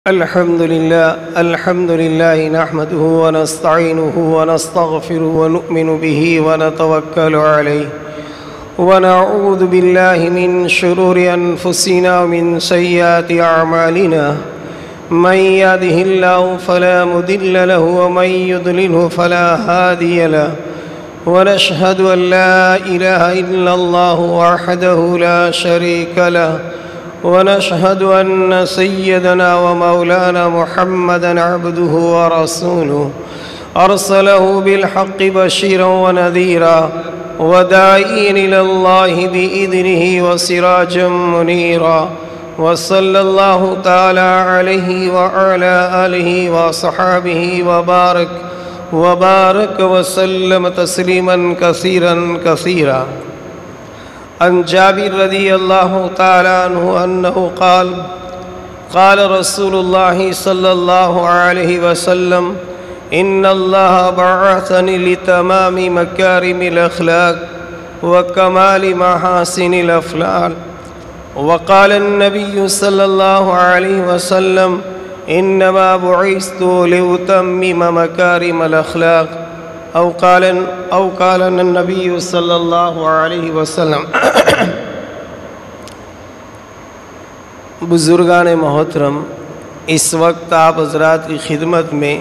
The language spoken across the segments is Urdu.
الحمد لله نحمده ونستعينه ونستغفره ونؤمن به ونتوكل عليه ونعوذ بالله من شرور أنفسنا ومن سيئات أعمالنا من يهده الله فلا مضل له ومن يضلله فلا هادي له ونشهد أن لا إله إلا الله وحده لا شريك له ونشهد أن سيدنا ومولانا محمدًا عبده ورسوله أرسله بالحق بشيرًا ونذيرًا وداعيًا إلى الله بإذنه وسراجًا منيرًا وصلى الله تعالى عليه وعلى آله وصحابه وبارك وسلم تسليمًا كثيرًا عن جابر رضي الله تعالى عنه أنه قال رسول الله صلى الله عليه وسلم إن الله بعثني لتمام مكارم الأخلاق وكمال محاسن الأفعال. وقال النبي صلى الله عليه وسلم إنما بعثت لأتمم مكارم الأخلاق أو قال النبي صلی اللہ علیہ وسلم. بزرگان محترم، اس وقت آپ حضرات کی خدمت میں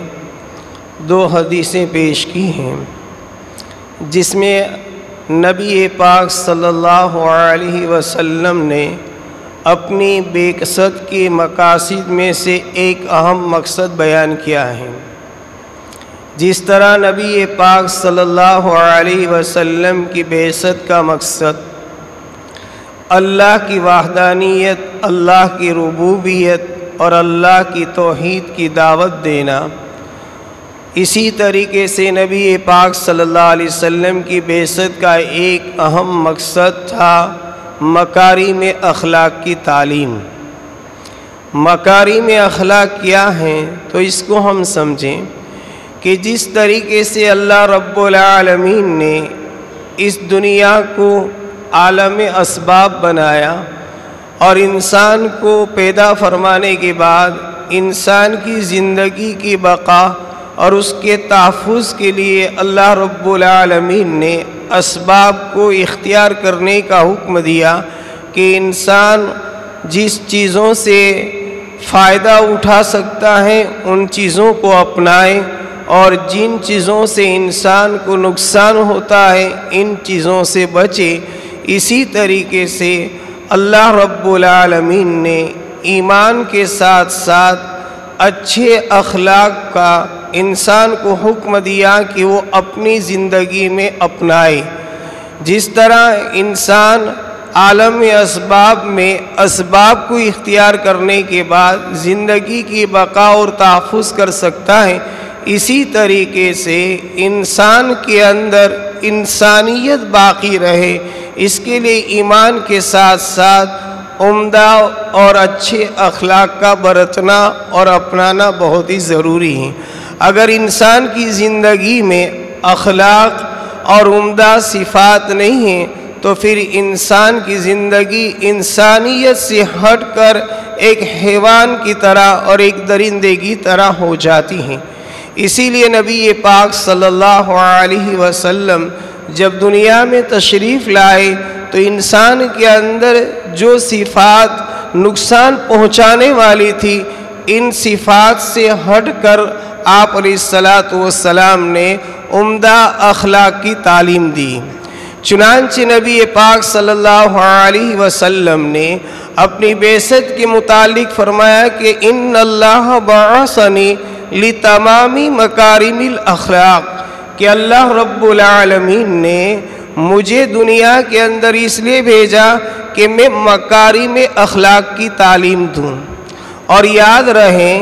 دو حدیثیں پیش کی ہیں جس میں نبی پاک صلی اللہ علیہ وسلم نے اپنی بعثت کے مقاصد میں سے ایک اہم مقصد بیان کیا ہے. جس طرح نبی پاک صلی اللہ علیہ وسلم کی بعثت کا مقصد اللہ کی وحدانیت، اللہ کی ربوبیت اور اللہ کی توحید کی دعوت دینا، اسی طریقے سے نبی پاک صلی اللہ علیہ وسلم کی بعثت کا ایک اہم مقصد تھا مکارم اخلاق کی تعلیم. مکارم اخلاق کیا ہیں تو اس کو ہم سمجھیں کہ جس طریقے سے اللہ رب العالمین نے اس دنیا کو عالم اسباب بنایا اور انسان کو پیدا فرمانے کے بعد انسان کی زندگی کی بقا اور اس کے تحفظ کے لیے اللہ رب العالمین نے اسباب کو اختیار کرنے کا حکم دیا کہ انسان جس چیزوں سے فائدہ اٹھا سکتا ہے ان چیزوں کو اپنائے اور جن چیزوں سے انسان کو نقصان ہوتا ہے ان چیزوں سے بچے. اسی طریقے سے اللہ رب العالمین نے ایمان کے ساتھ ساتھ اچھے اخلاق کا انسان کو حکم دیا کہ وہ اپنی زندگی میں اپنائے. جس طرح انسان عالم اسباب میں اسباب کو اختیار کرنے کے بعد زندگی کی بقا اور تحفظ کر سکتا ہے، اسی طریقے سے انسان کے اندر انسانیت باقی رہے اس کے لیے ایمان کے ساتھ ساتھ عمدہ اور اچھے اخلاق کا برتنا اور اپنانا بہت ہی ضروری ہے. اگر انسان کی زندگی میں اخلاق اور عمدہ صفات نہیں ہیں تو پھر انسان کی زندگی انسانیت سے ہٹ کر ایک حیوان کی طرح اور ایک درندے کی طرح ہو جاتی ہیں. اسی لیے نبی پاک صلی اللہ علیہ وسلم جب دنیا میں تشریف لائے تو انسان کے اندر جو صفات نقصان پہنچانے والی تھی ان صفات سے ہٹ کر آپ علیہ الصلاۃ والسلام نے عمدہ اخلاق کی تعلیم دی. چنانچہ نبی پاک صلی اللہ علیہ وسلم نے اپنی بعثت کے متعلق فرمایا کہ ان اللہ بعثنی لتمامی مکارم الاخلاق، کہ اللہ رب العالمین نے مجھے دنیا کے اندر اس لیے بھیجا کہ میں مکارم اخلاق کی تعلیم دوں. اور یاد رہیں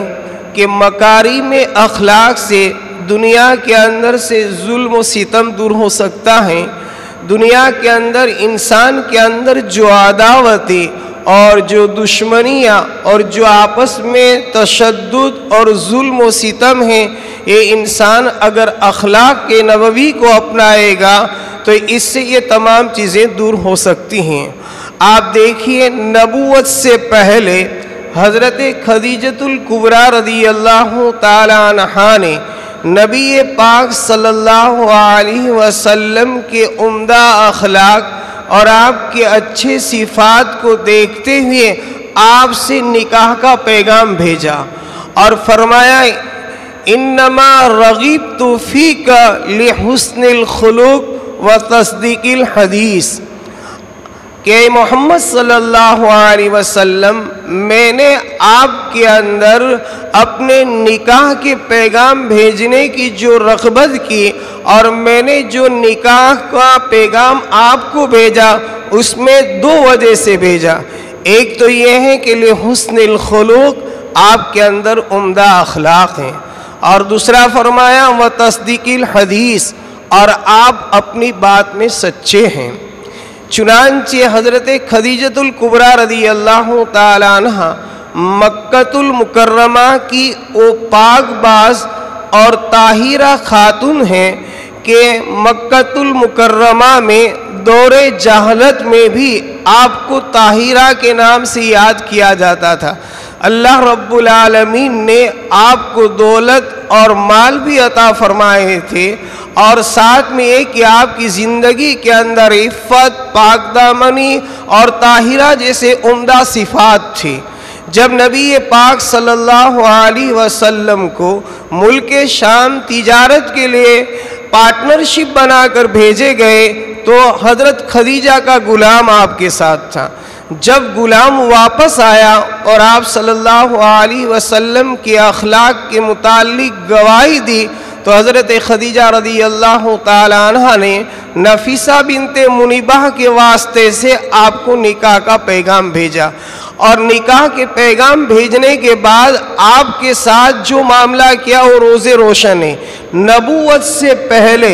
کہ مکارم اخلاق سے دنیا کے اندر سے ظلم و ستم دور ہو سکتا ہے. دنیا کے اندر انسان کے اندر جو عداوتیں اور جو دشمنیاں اور جو آپس میں تشدد اور ظلم و ستم ہیں، یہ انسان اگر اخلاق کے نبوی کو اپنائے گا تو اس سے یہ تمام چیزیں دور ہو سکتی ہیں. آپ دیکھیے نبوت سے پہلے حضرت خدیجۃ الکبریٰ رضی اللہ تعالی عنہا نے نبی پاک صلی اللہ علیہ وسلم کے عمدہ اخلاق اور آپ کے اچھے صفات کو دیکھتے ہوئے آپ سے نکاح کا پیغام بھیجا اور فرمایا انما رغبت فیک لحسن الخلق و تصدیق الحدیث کہ محمد صلی اللہ علیہ وسلم میں نے آپ کے اندر اپنے نکاح کے پیغام بھیجنے کی جو رغبت کی اور میں نے جو نکاح کا پیغام آپ کو بھیجا اس میں دو وجہ سے بھیجا۔ ایک تو یہ ہے کہ لحسن الخلق آپ کے اندر عمدہ اخلاق ہیں، اور دوسرا فرمایا و تصدیق الحدیث اور آپ اپنی بات میں سچے ہیں۔ چنانچہ حضرت خدیجۃ الکبریٰ رضی اللہ تعالی عنہ مکۃ المکرمہ کی وہ پاک باز اور طاہرہ خاتون ہیں کہ مکۃ المکرمہ میں دور جہالت میں بھی آپ کو طاہرہ کے نام سے یاد کیا جاتا تھا۔ اللہ رب العالمین نے آپ کو دولت اور مال بھی عطا فرمائے تھے، اور ساتھ میں یہ کہ آپ کی زندگی کے اندر عفت، پاک دامنی اور طاہرہ جیسے عمدہ صفات تھی۔ جب نبی پاک صلی اللہ علیہ وسلم کو ملک شام تجارت کے لیے پارٹنرشپ بنا کر بھیجے گئے تو حضرت خدیجہ کا غلام آپ کے ساتھ تھا۔ جب غلام واپس آیا اور آپ صلی اللہ علیہ وسلم کے اخلاق کے متعلق گواہی دی تو حضرت خدیجہ رضی اللہ تعالی عنہ نے نفیسہ بنت منیبہ کے واسطے سے آپ کو نکاح کا پیغام بھیجا، اور نکاح کے پیغام بھیجنے کے بعد آپ کے ساتھ جو معاملہ کیا وہ روز روشن ہے۔ نبوت سے پہلے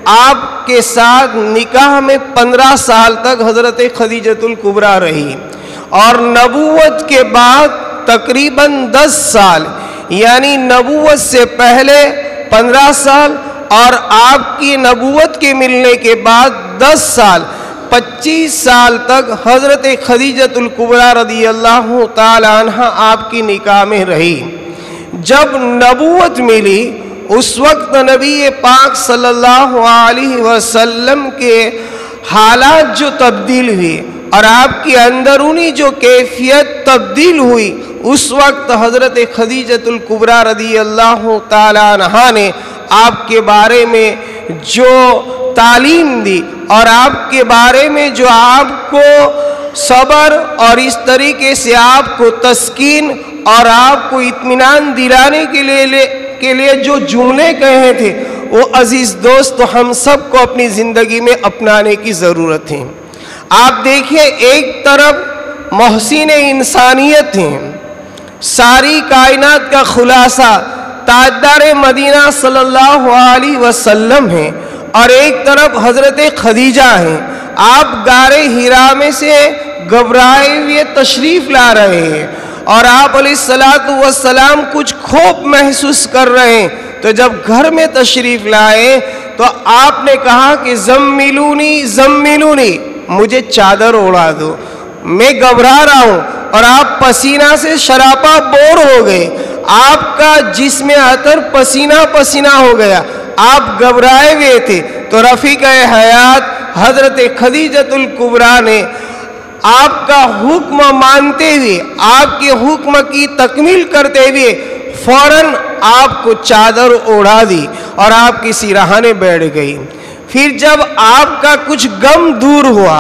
آپ کے ساتھ نکاح میں 15 سال تک حضرت خدیجۃ الکبریٰ رہی، اور نبوت کے بعد تقریباً 10 سال، یعنی نبوت سے پہلے 15 سال اور آپ کی نبوت کے ملنے کے بعد 10 سال، 25 سال تک حضرت خدیجۃ الکبریٰ رضی اللہ تعالی عنہ آپ کی نکاح میں رہی۔ جب نبوت ملی اس وقت نبی پاک صلی اللہ علیہ وسلم کے حالات جو تبدیل ہوئی اور آپ کی اندرونی جو کیفیت تبدیل ہوئی، اس وقت حضرت خدیجۃ الکبریٰ رضی اللہ تعالی عنہا نے آپ کے بارے میں جو تعلیم دی اور آپ کے بارے میں جو آپ کو صبر اور اس طریقے سے آپ کو تسکین اور آپ کو اطمینان دلانے کے لیے جو جملے کہے تھے، وہ عزیز دوست ہم سب کو اپنی زندگی میں اپنانے کی ضرورت ہے۔ آپ دیکھیں، ایک طرف محسن انسانیت ہیں، ساری کائنات کا خلاصہ تاجدار مدینہ صلی اللہ علیہ وسلم ہیں، اور ایک طرف حضرت خدیجہ ہیں۔ آپ غار حرا میں سے گھبرائے ہوئے تشریف لا رہے ہیں اور آپ علیہ السلام کچھ خوف محسوس کر رہے ہیں، تو جب گھر میں تشریف لائے تو آپ نے کہا کہ زملونی زملونی، مجھے چادر اڑا دو، میں گھبرا رہا ہوں۔ اور آپ پسینہ سے شراپا بور ہو گئے، آپ کا جسم عطر پسینہ پسینہ ہو گیا، آپ گھبرائے ہوئے تھے۔ تو رفیق حیات حضرت خدیجۃ الکبریٰ نے آپ کا حکم مانتے ہوئے، آپ کے حکم کی تکمیل کرتے ہوئے فوراً آپ کو چادر اوڑھا دی اور آپ کی سرہانے بیٹھ گئی۔ پھر جب آپ کا کچھ غم دور ہوا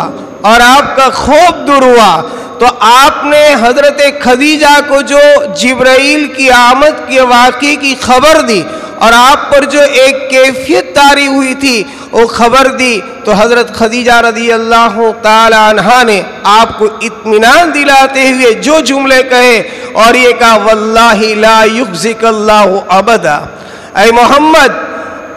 اور آپ کا خوف دور ہوا تو آپ نے حضرت خدیجہ کو جو جبرائیل کی آمد کے واقعے کی خبر دی اور آپ پر جو ایک کیفیت طاری ہوئی تھی وہ خبر دی، تو حضرت خدیجہ رضی اللہ تعالی عنہا نے آپ کو اطمینان دلاتے ہوئے جو جملے کہے اور یہ کہا واللہ لا یخزک اللہ ابدا، اے محمد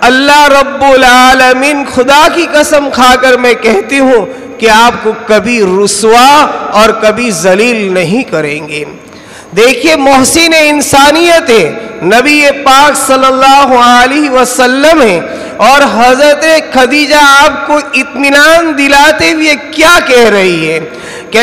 اللہ رب العالمین خدا کی قسم کھا کر میں کہتی ہوں کہ آپ کو کبھی رسوا اور کبھی ذلیل نہیں کریں گے۔ دیکھیے محسن انسانیت ہے، نبی پاک صلی اللہ علیہ وسلم ہے، اور حضرت خدیجہ آپ کو اطمینان دلاتے ہوئے کیا کہہ رہی ہے کہ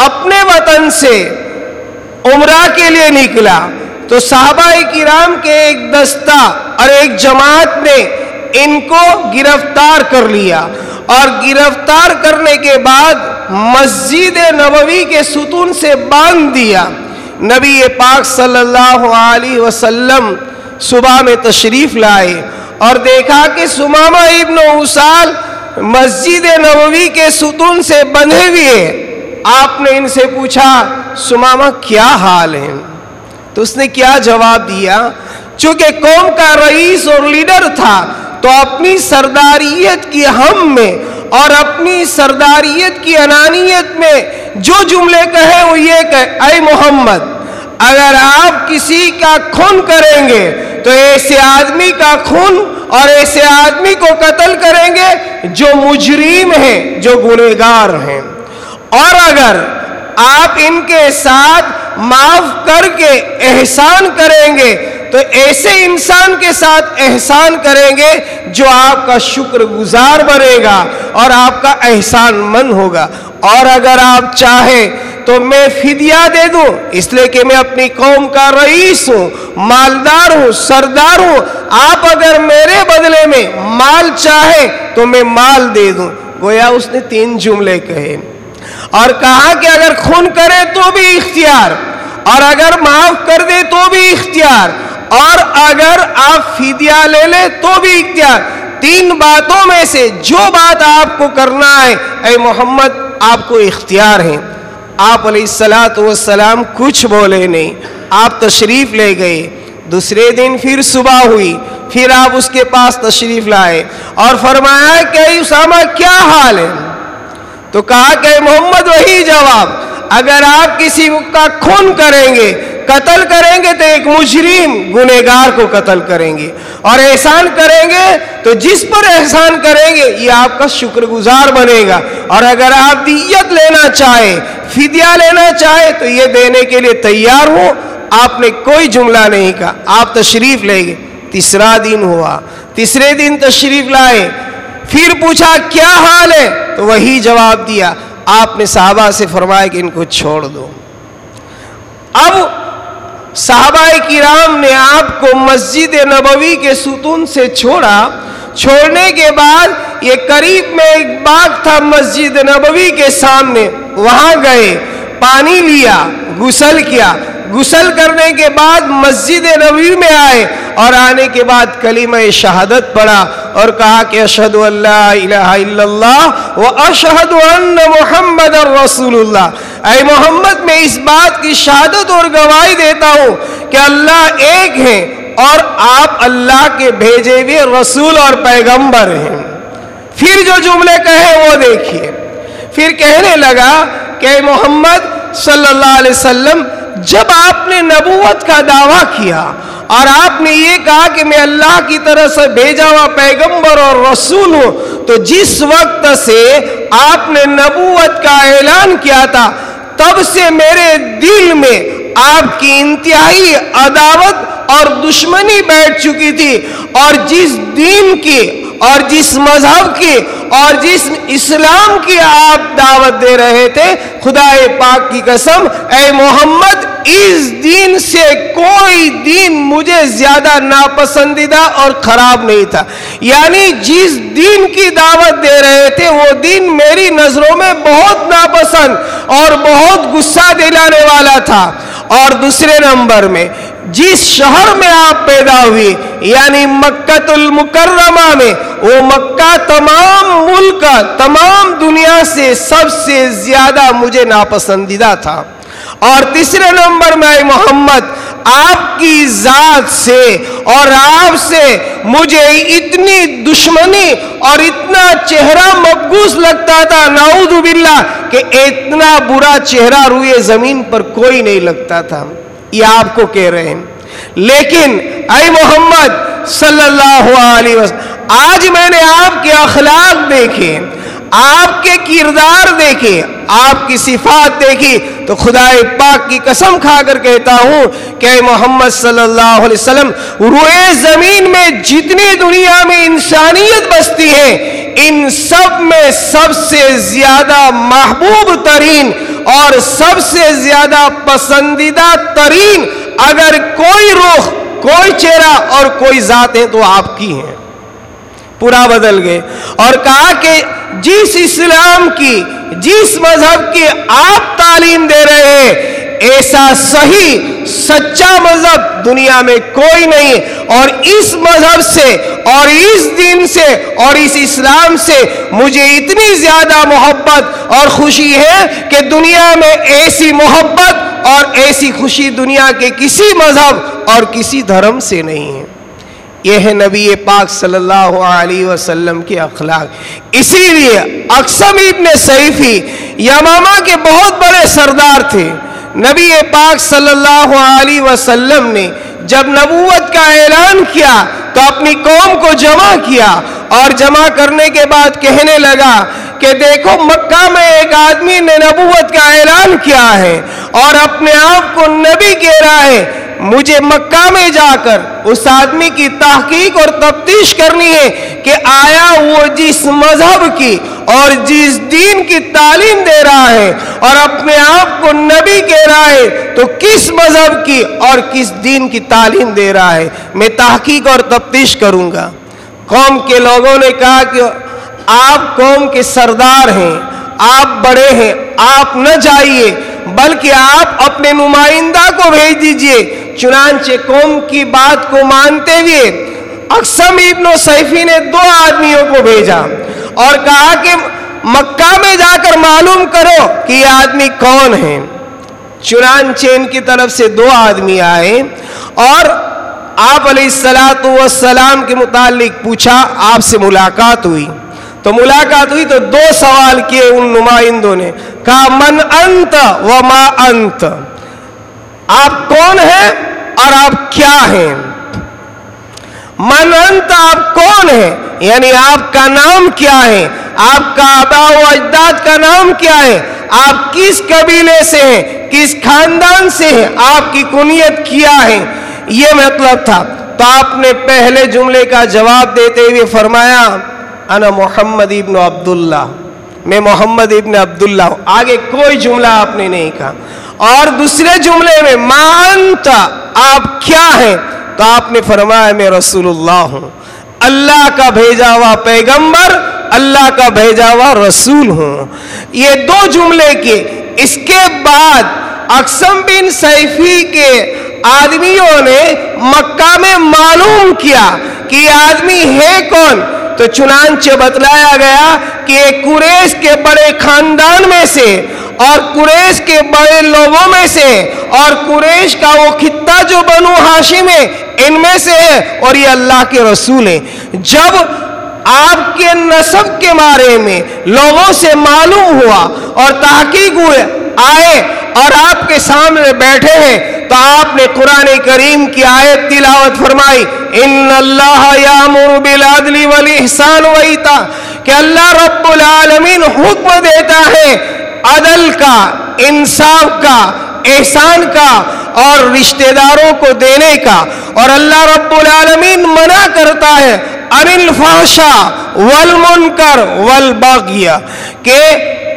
اپنے وطن سے عمرہ کے لیے نکلا تو صحابہ کرام کے ایک دستہ اور ایک جماعت نے ان کو گرفتار کر لیا، اور گرفتار کرنے کے بعد مسجد نبوی کے ستون سے باندھ دیا۔ نبی پاک صلی اللہ علیہ وسلم صبح میں تشریف لائے اور دیکھا کہ ثمامہ ابن اسال مسجد نبوی کے ستون سے بندھے ہوئے۔ آپ نے ان سے پوچھا ثمامہ کیا حال ہے؟ تو اس نے کیا جواب دیا؟ چونکہ قوم کا رئیس اور لیڈر تھا تو اپنی سرداریت کی ہم میں اور اپنی سرداریت کی انانیت میں جو جملے کہے وہ یہ کہ اے محمد، اگر آپ کسی کا خون کریں گے تو ایسے آدمی کا خون اور ایسے آدمی کو قتل کریں گے جو مجرم ہیں، جو گنہگار ہیں، اور اگر آپ ان کے ساتھ معاف کر کے احسان کریں گے تو ایسے انسان کے ساتھ احسان کریں گے جو آپ کا شکر گزار بنے گا اور آپ کا احسان مند ہوگا، اور اگر آپ چاہیں تو میں فدیہ دے دوں، اس لیے کہ میں اپنی قوم کا رئیس ہوں، مالدار ہوں، سردار ہوں، آپ اگر میرے بدلے میں مال چاہیں تو میں مال دے دوں۔ گویا اس نے 3 جملے کہے اور کہا کہ اگر خون کرے تو بھی اختیار، اور اگر معاف کر دے تو بھی اختیار، اور اگر آپ فدیہ لے لے تو بھی اختیار۔ 3 باتوں میں سے جو بات آپ کو کرنا ہے اے محمد آپ کو اختیار ہے۔ آپ علیہ السلام کچھ بولے نہیں، آپ تشریف لے گئے۔ دوسرے دن پھر صبح ہوئی، پھر آپ اس کے پاس تشریف لائے اور فرمایا کہ اسامہ کیا حال ہے؟ تو کہا کہ محمد وہی جواب، اگر آپ کسی کا خون کریں گے، قتل کریں گے تو ایک مجرم گنہگار کو قتل کریں گے، اور احسان کریں گے تو جس پر احسان کریں گے یہ آپ کا شکر گزار بنے گا، اور اگر آپ دیت لینا چاہے، فدیہ لینا چاہے تو یہ دینے کے لیے تیار ہو۔ آپ نے کوئی جملہ نہیں کہا، آپ تشریف لے گئے۔ تیسرا دن ہوا، تیسرے دن تشریف لائے، پھر پوچھا کیا حال ہے؟ تو وہی جواب دیا۔ آپ نے صحابہ سے فرمایا کہ ان کو چھوڑ دو۔ اب صحابہ کرام نے آپ کو مسجد نبوی کے ستون سے چھوڑا۔ چھوڑنے کے بعد یہ قریب میں ایک باغ تھا مسجد نبوی کے سامنے، وہاں گئے، پانی لیا، غسل کیا، غسل کرنے کے بعد مسجد نبوی میں آئے، اور آنے کے بعد کلمہ شہادت پڑھا اور کہا کہ اشہد ان لا الہ الا اللہ و اشہد ان محمد رسول اللہ۔ اے محمد، میں اس بات کی شہادت اور گواہی دیتا ہوں کہ اللہ ایک ہے اور آپ اللہ کے بھیجے ہوئے رسول اور پیغمبر ہیں۔ پھر جو جملے کہے وہ دیکھیے، پھر کہنے لگا کہ اے محمد صلی اللہ علیہ وسلم، جب آپ نے نبوت کا دعویٰ کیا اور آپ نے یہ کہا کہ میں اللہ کی طرف سے بھیجا ہوا پیغمبر اور رسول ہوں، تو جس وقت سے آپ نے نبوت کا اعلان کیا تھا تب سے میرے دل میں آپ کی انتہائی عداوت اور دشمنی بیٹھ چکی تھی، اور جس دین کی اور جس مذہب کی اور جس اسلام کی آپ دعوت دے رہے تھے، خدا پاک کی قسم اے محمد، اس دین سے کوئی دین مجھے زیادہ ناپسندیدہ اور خراب نہیں تھا۔ یعنی جس دین کی دعوت دے رہے تھے وہ دین میری نظروں میں بہت ناپسند اور بہت غصہ دلانے والا تھا۔ اور دوسرے نمبر میں جس شہر میں آپ پیدا ہوئی یعنی مکہ المکرمہ میں، وہ مکہ تمام ملک تمام دنیا سے سب سے زیادہ مجھے ناپسندیدہ تھا۔ اور تیسرے نمبر میں محمد، آپ کی ذات سے اور آپ سے مجھے اتنی دشمنی اور اتنا چہرہ مبغوض لگتا تھا، نعوذ باللہ، کہ اتنا برا چہرہ روئے زمین پر کوئی نہیں لگتا تھا۔ یہ آپ کو کہہ رہے ہیں، لیکن اے محمد صلی اللہ علیہ وسلم، آج میں نے آپ کے اخلاق دیکھے، آپ کے کردار دیکھے، آپ کی صفات دیکھی، تو خدا پاک کی قسم کھا کر کہتا ہوں کہ اے محمد صلی اللہ علیہ وسلم، روئے زمین میں جتنی دنیا میں انسانیت بستی ہے، ان سب میں سب سے زیادہ محبوب ترین اور سب سے زیادہ پسندیدہ ترین اگر کوئی رخ، کوئی چہرہ اور کوئی ذات ہے تو آپ کی ہیں۔ پورا بدل گئے اور کہا کہ جس اسلام کی، جس مذہب کی آپ تعلیم دے رہے ہیں، ایسا صحیح سچا مذہب دنیا میں کوئی نہیں، اور اس مذہب سے اور اس دین سے اور اس اسلام سے مجھے اتنی زیادہ محبت اور خوشی ہے کہ دنیا میں ایسی محبت اور ایسی خوشی دنیا کے کسی مذہب اور کسی دھرم سے نہیں ہے۔ یہ ہے نبی پاک صلی اللہ علیہ وسلم کے اخلاق۔ اسی لیے اقسم ابن سیفی یمامہ کے بہت بڑے سردار تھے۔ نبی پاک صلی اللہ علیہ وسلم نے جب نبوت کا اعلان کیا تو اپنی قوم کو جمع کیا، اور جمع کرنے کے بعد کہنے لگا کہ دیکھو مکہ میں ایک آدمی نے نبوت کا اعلان کیا ہے اور اپنے آپ کو نبی کہہ رہا ہے، مجھے مکہ میں جا کر اس آدمی کی تحقیق اور تفتیش کرنی ہے کہ آیا وہ جس مذہب کی اور جس دین کی تعلیم دے رہا ہے اور اپنے آپ کو نبی کہہ رہا ہے تو کس مذہب کی اور کس دین کی تعلیم دے رہا ہے، میں تحقیق اور تفتیش کروں گا۔ قوم کے لوگوں نے کہا کہ آپ قوم کے سردار ہیں، آپ بڑے ہیں، آپ نہ جائیے بلکہ آپ اپنے نمائندہ کو بھیج دیجئے۔ چنانچہ قوم کی بات کو مانتے ہوئے اقسم ابن سیفی نے 2 آدمیوں کو بھیجا اور کہا کہ مکہ میں جا کر معلوم کرو کہ یہ آدمی کون ہے۔ چنانچہ ان کی طرف سے 2 آدمی آئے اور آپ علیہ السلام کے متعلق پوچھا، آپ سے ملاقات ہوئی تو تو 2 سوال کیے ان نمائندوں نے، کہا من انت و ما انت، آپ کون ہیں اور آپ کیا ہیں؟ من انت، آپ کون ہیں یعنی آپ کا نام کیا ہے، آپ کا آباء و اجداد کا نام کیا ہے، آپ کس قبیلے سے ہیں، کس خاندان سے ہیں، آپ کی کنیت کیا ہے، یہ مطلب تھا۔ تو آپ نے پہلے جملے کا جواب دیتے ہوئے فرمایا انا محمد ابن عبداللہ، میں محمد ابن عبداللہ ہوں۔ آگے کوئی جملہ آپ نے نہیں کہا۔ اور دوسرے جملے میں ما انت، آپ کیا ہیں؟ تو آپ نے فرمایا میں رسول اللہ ہوں، اللہ کا بھیجا ہوا پیغمبر، اللہ کا بھیجا ہوا رسول ہوں۔ یہ 2 جملے کے اس کے بعد اقسم بن سیفی کے آدمیوں نے مکہ میں معلوم کیا کہ یہ آدمی ہے کون، تو چنانچہ بتلایا گیا کہ ایک قریش کے بڑے خاندان میں سے اور قریش کے بڑے لوگوں میں سے اور قریش کا وہ خطہ جو بنو ہاشم ہے ان میں سے ہے، اور یہ اللہ کے رسول ہیں۔ جب آپ کے نسب کے بارے میں لوگوں سے معلوم ہوا اور تحقیق ہوئے آئے اور آپ کے سامنے بیٹھے ہیں تو آپ نے قرآن کریم کی آیت تلاوت فرمائی، ان اللہ یامر بالعدل والاحسان وایتاء، کہ اللہ رب العالمین حکم دیتا ہے عدل کا، انصاف کا، احسان کا اور رشتہ داروں کو دینے کا، اور اللہ رب العالمین منع کرتا ہے عن الفحشاء والمنکر والبغی، کہ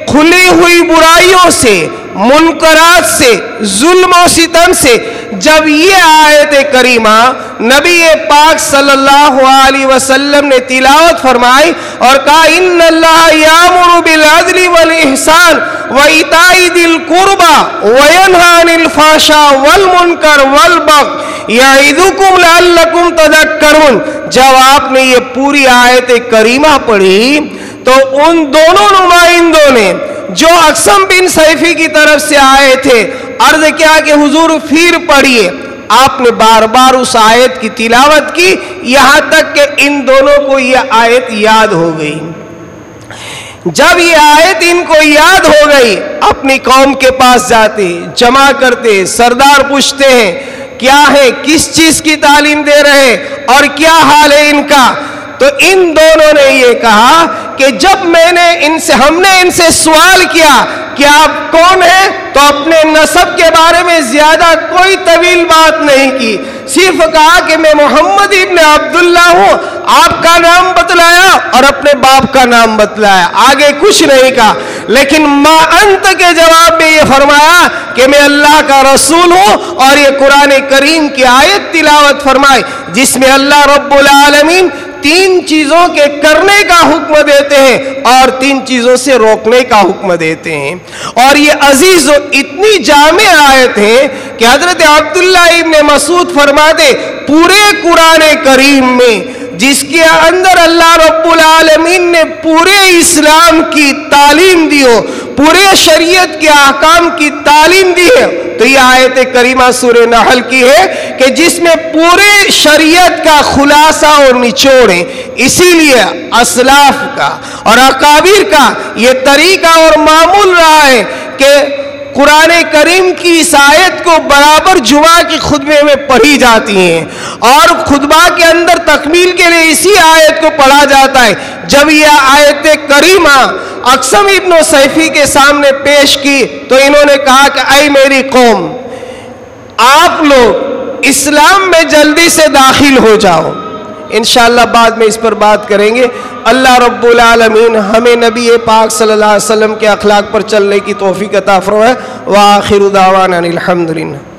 کھلی ہوئی برائیوں سے، منکرات سے، ظلم و ستم سے۔ جب یہ آیت کریمہ نبی پاک صلی اللہ علیہ وسلم نے تلاوت فرمائی اور کہا ان اللہ یامر بالعدل والاحسان وایتاء ذی القربى وینہی عن الفحشاء والمنکر والبغی یعظکم لعلکم تذکرون، جب آپ نے یہ پوری آیت کریمہ پڑھی تو ان دونوں نمائندوں نے جو اقسم بن سیفی کی طرف سے آئے تھے عرض کیا کہ حضور پھر پڑھیے۔ آپ نے بار بار اس آیت کی تلاوت کی یہاں تک کہ ان دونوں کو یہ آیت یاد ہو گئی۔ جب یہ آیت ان کو یاد ہو گئی اپنی قوم کے پاس جاتے، جمع کرتے، سردار پوچھتے ہیں کیا ہے، کس چیز کی تعلیم دے رہے اور کیا حال ہے ان کا، تو ان دونوں نے یہ کہا کہ جب ہم نے ان سے سوال کیا کہ آپ کون ہیں تو اپنے نسب کے بارے میں زیادہ کوئی طویل بات نہیں کی، صرف کہا کہ میں محمد ابن عبداللہ ہوں، آپ کا نام بتلایا اور اپنے باپ کا نام بتلایا، آگے کچھ نہیں کہا، لیکن ما انت کے جواب میں یہ فرمایا کہ میں اللہ کا رسول ہوں، اور یہ قرآن کریم کی آیت تلاوت فرمائے جس میں اللہ رب العالمین 3 چیزوں کے کرنے کا حکم دیتے ہیں اور 3 چیزوں سے روکنے کا حکم دیتے ہیں. اور یہ عزیز و اتنی جامع آیت ہے کہ حضرت عبداللہ ابن مسعود فرماتے پورے قرآن کریم میں جس کے اندر اللہ رب العالمین نے پورے اسلام کی تعلیم دی ہو، پورے شریعت کے احکام کی تعلیم دی ہے، تو یہ آیت کریمہ سورہ نحل کی ہے کہ جس میں پورے شریعت کا خلاصہ اور نچوڑ ہے. اسی لیے اسلاف کا اور اکابر کا یہ طریقہ اور معمول رہا ہے کہ قرآن کریم کی اس آیت کو برابر جمعہ کی خطبے میں پڑھی جاتی ہیں، اور خطبہ کے اندر تکمیل کے لیے اسی آیت کو پڑھا جاتا ہے. جب یہ آیت کریمہ اقسم ابن سیفی کے سامنے پیش کی تو انہوں نے کہا کہ اے میری قوم، آپ لوگ اسلام میں جلدی سے داخل ہو جاؤ. انشاءاللہ بعد میں اس پر بات کریں گے. اللہ رب العالمین ہمیں نبی پاک صلی اللہ علیہ وسلم کے اخلاق پر چلنے کی توفیق عطا فرمائے. وآخر دعوانا الحمدللہ.